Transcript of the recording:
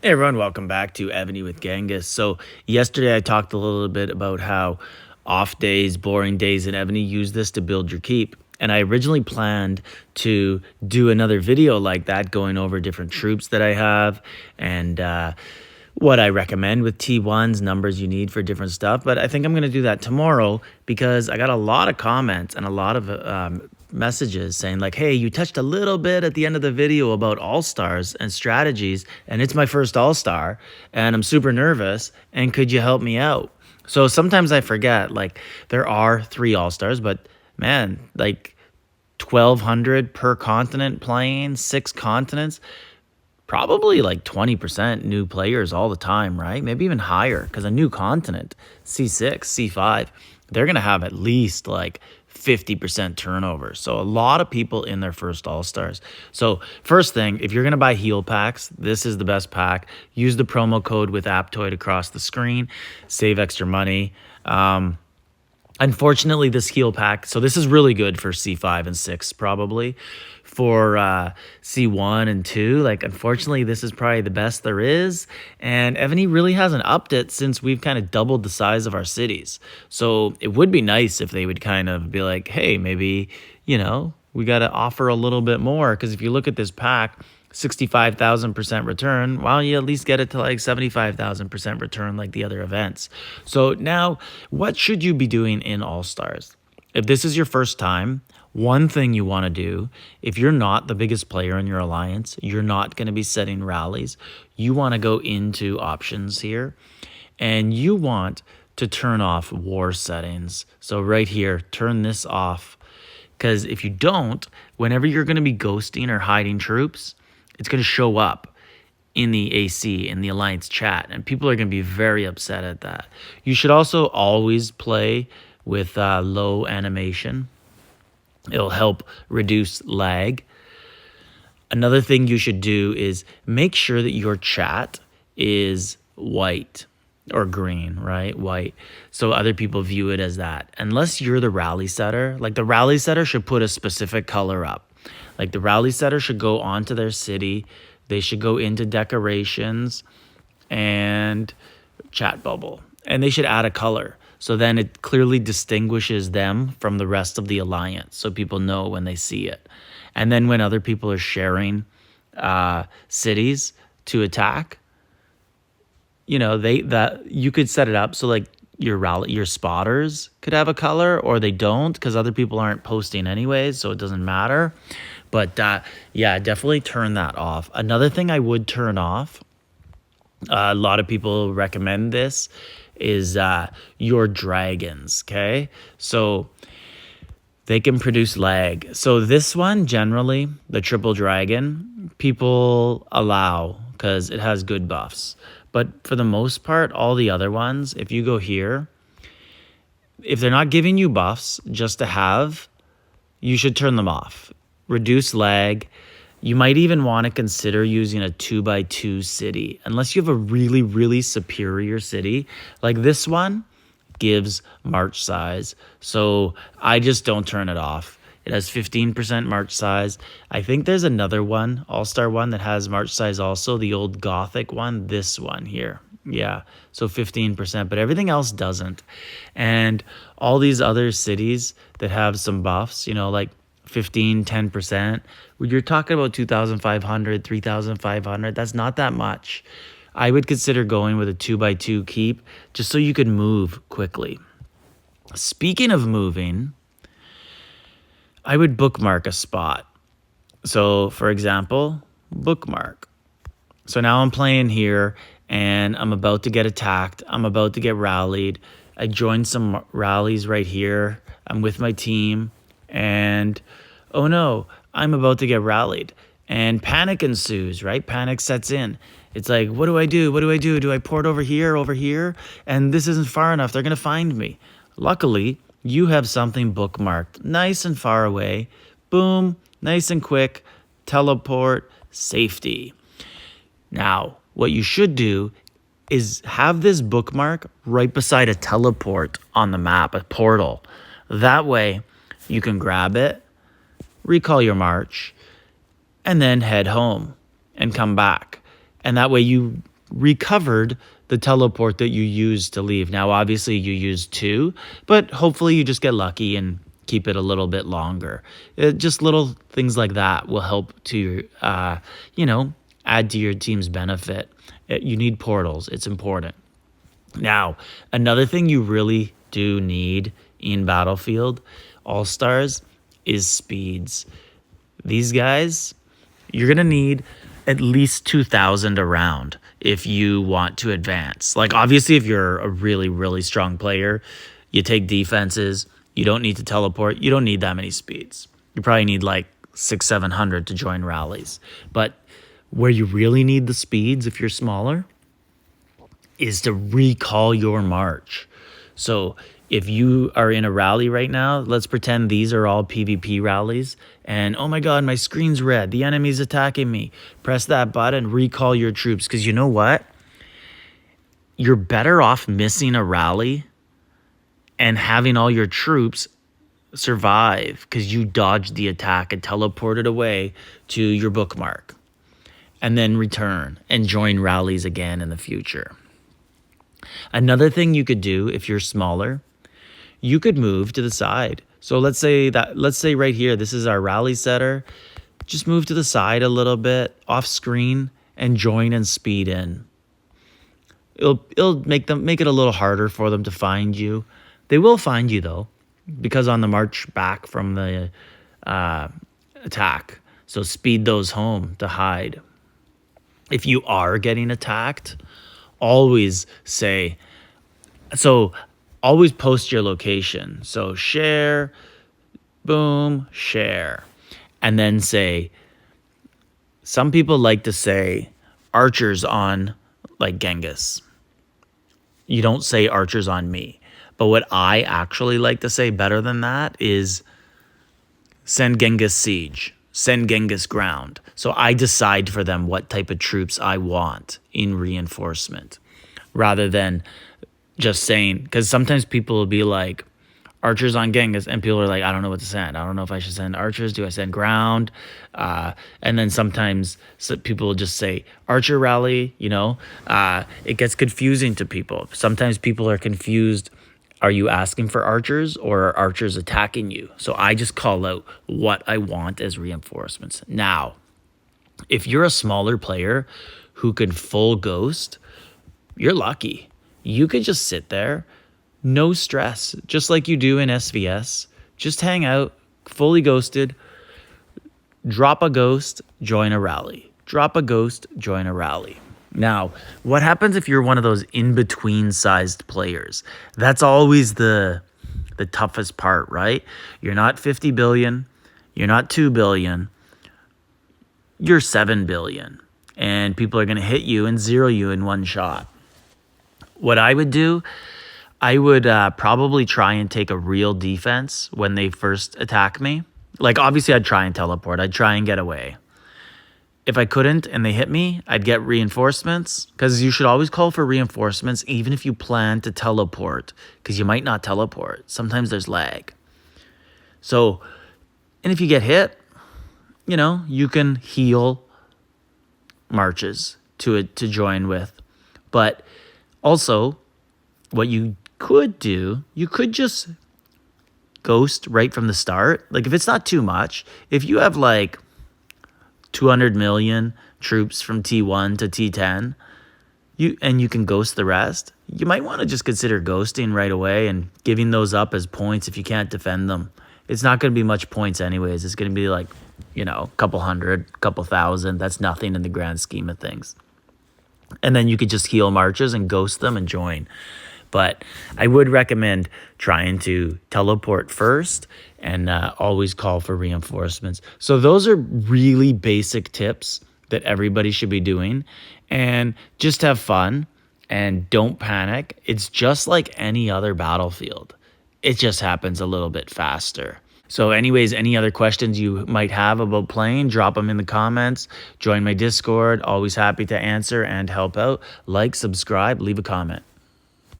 Hey everyone, welcome back to Evony with Genghis. So yesterday I talked a little bit about how off days, boring days in Evony, use this to build your keep. And I originally planned to do another video like that, going over different troops that I have and what I recommend with T1s, numbers you need for different stuff. But I think I'm going to do that tomorrow because I got a lot of comments and a lot of messages saying like, hey, you touched a little bit at the end of the video about all-stars and strategies, and it's my first all-star and I'm super nervous, and could you help me out? So sometimes I forget, like, there are 3 all-stars, but man, like 1,200 per continent playing, 6 continents, probably like 20% new players all the time, right? Maybe even higher, because a new continent, C6, C5, they're going to have at least like 50% turnover. So a lot of people in their first all-stars. So first thing, if you're going to buy heal packs, this is the best pack. Use the promo code with Aptoide across the screen. Save extra money. Unfortunately, this heal pack, so this is really good for C5 and 6 probably. For C1 and 2, like, unfortunately, this is probably the best there is. And Evony really hasn't upped it since we've kind of doubled the size of our cities. So it would be nice if they would kind of be like, hey, maybe, you know, we got to offer a little bit more. Because if you look at this pack, 65,000% return, why don't you at least get it to like 75,000% return like the other events? So now, what should you be doing in All-Stars? If this is your first time, one thing you want to do, if you're not the biggest player in your alliance, you're not going to be setting rallies, you want to go into options here, and you want to turn off war settings. So right here, turn this off, because if you don't, whenever you're going to be ghosting or hiding troops, it's going to show up in the AC, in the Alliance chat, and people are going to be very upset at that. You should also always play with low animation. It'll help reduce lag. Another thing you should do is make sure that your chat is white or green, right? White. So other people view it as that. Unless you're the rally setter, like the rally setter should put a specific color up. Like the rally setter should go onto their city. They should go into decorations and chat bubble. And they should add a color. So then it clearly distinguishes them from the rest of the alliance. So people know when they see it. And then when other people are sharing cities to attack, you know, you could set it up so like your spotters could have a color, or they don't because other people aren't posting anyways, so it doesn't matter. But yeah, definitely turn that off. Another thing I would turn off, a lot of people recommend this, is your dragons, okay? So they can produce lag. So this one, generally, the triple dragon, people allow because it has good buffs. But for the most part, all the other ones, if you go here, if they're not giving you buffs just to have, you should turn them off. Reduce lag. You might even want to consider using a 2x2 city, unless you have a really, really superior city. Like this one gives march size, so I just don't turn it off. It has 15% march size. I think there's another one, all-star one, that has march size also, the old Gothic one, this one here. Yeah, so 15%, but everything else doesn't. And all these other cities that have some buffs, you know, like 15, 10%, when you're talking about 2,500, 3,500, that's not that much. I would consider going with a 2x2 keep just so you can move quickly. Speaking of moving, I would bookmark a spot. So for example, bookmark. So now I'm playing here and I'm about to get attacked. I'm about to get rallied. I joined some rallies right here. I'm with my team and oh no, I'm about to get rallied, and panic ensues, right? Panic sets in. It's like, what do I do? What do I do? Do I port over here? And this isn't far enough. They're going to find me. Luckily, you have something bookmarked nice and far away. Boom, nice and quick. Teleport, safety. Now, what you should do is have this bookmark right beside a teleport on the map, a portal. That way, you can grab it, recall your march, and then head home and come back. And that way you recovered the teleport that you used to leave. Now, obviously, you used 2, but hopefully you just get lucky and keep it a little bit longer. Just little things like that will help to, add to your team's benefit. You need portals. It's important. Now, another thing you really do need in Battlefield All-Stars is speeds. These guys, you're going to need at least 2,000 around if you want to advance. Like, obviously, if you're a really, really strong player, you take defenses, you don't need to teleport, you don't need that many speeds. You probably need like 600-700 to join rallies. But where you really need the speeds, if you're smaller, is to recall your march. So if you are in a rally right now, let's pretend these are all PvP rallies, and oh my god, my screen's red, the enemy's attacking me. Press that button, recall your troops, because you know what? You're better off missing a rally and having all your troops survive because you dodged the attack and teleported away to your bookmark, and then return and join rallies again in the future. Another thing you could do if you're smaller, you could move to the side. So let's say right here, this is our rally setter. Just move to the side a little bit off screen and join and speed in. It'll make it a little harder for them to find you. They will find you though, because on the march back from the attack. So speed those home to hide. If you are getting attacked, always post your location. So share, boom, share. And then say, some people like to say archers on like Genghis. You don't say archers on me. But what I actually like to say better than that is send Genghis siege, send Genghis ground. So I decide for them what type of troops I want in reinforcement, rather than just saying, because sometimes people will be like, archers on Genghis, and people are like, I don't know what to send. I don't know if I should send archers. Do I send ground? And then sometimes people will just say archer rally, it gets confusing to people. Sometimes people are confused. Are you asking for archers or are archers attacking you? So I just call out what I want as reinforcements. Now, if you're a smaller player who can full ghost, you're lucky. You could just sit there, no stress, just like you do in SVS. Just hang out, fully ghosted, drop a ghost, join a rally. Drop a ghost, join a rally. Now, what happens if you're one of those in-between sized players? That's always the toughest part, right? You're not 50 billion, you're not 2 billion, you're 7 billion. And people are going to hit you and zero you in one shot. What I would do, I would probably try and take a real defense when they first attack me. Like, obviously, I'd try and teleport. I'd try and get away. If I couldn't and they hit me, I'd get reinforcements, because you should always call for reinforcements even if you plan to teleport, because you might not teleport. Sometimes there's lag. So, and if you get hit, you can heal marches to join with. But also, what you could do, you could just ghost right from the start. Like, if it's not too much, if you have like 200 million troops from T1 to T10, you can ghost the rest, you might want to just consider ghosting right away and giving those up as points if you can't defend them. It's not going to be much points anyways. It's going to be like, a couple hundred, couple thousand. That's nothing in the grand scheme of things. And then you could just heal marches and ghost them and join. But I would recommend trying to teleport first and always call for reinforcements. So those are really basic tips that everybody should be doing. And just have fun and don't panic. It's just like any other battlefield. It just happens a little bit faster. So anyways, any other questions you might have about playing, drop them in the comments. Join my Discord. Always happy to answer and help out. Like, subscribe, leave a comment.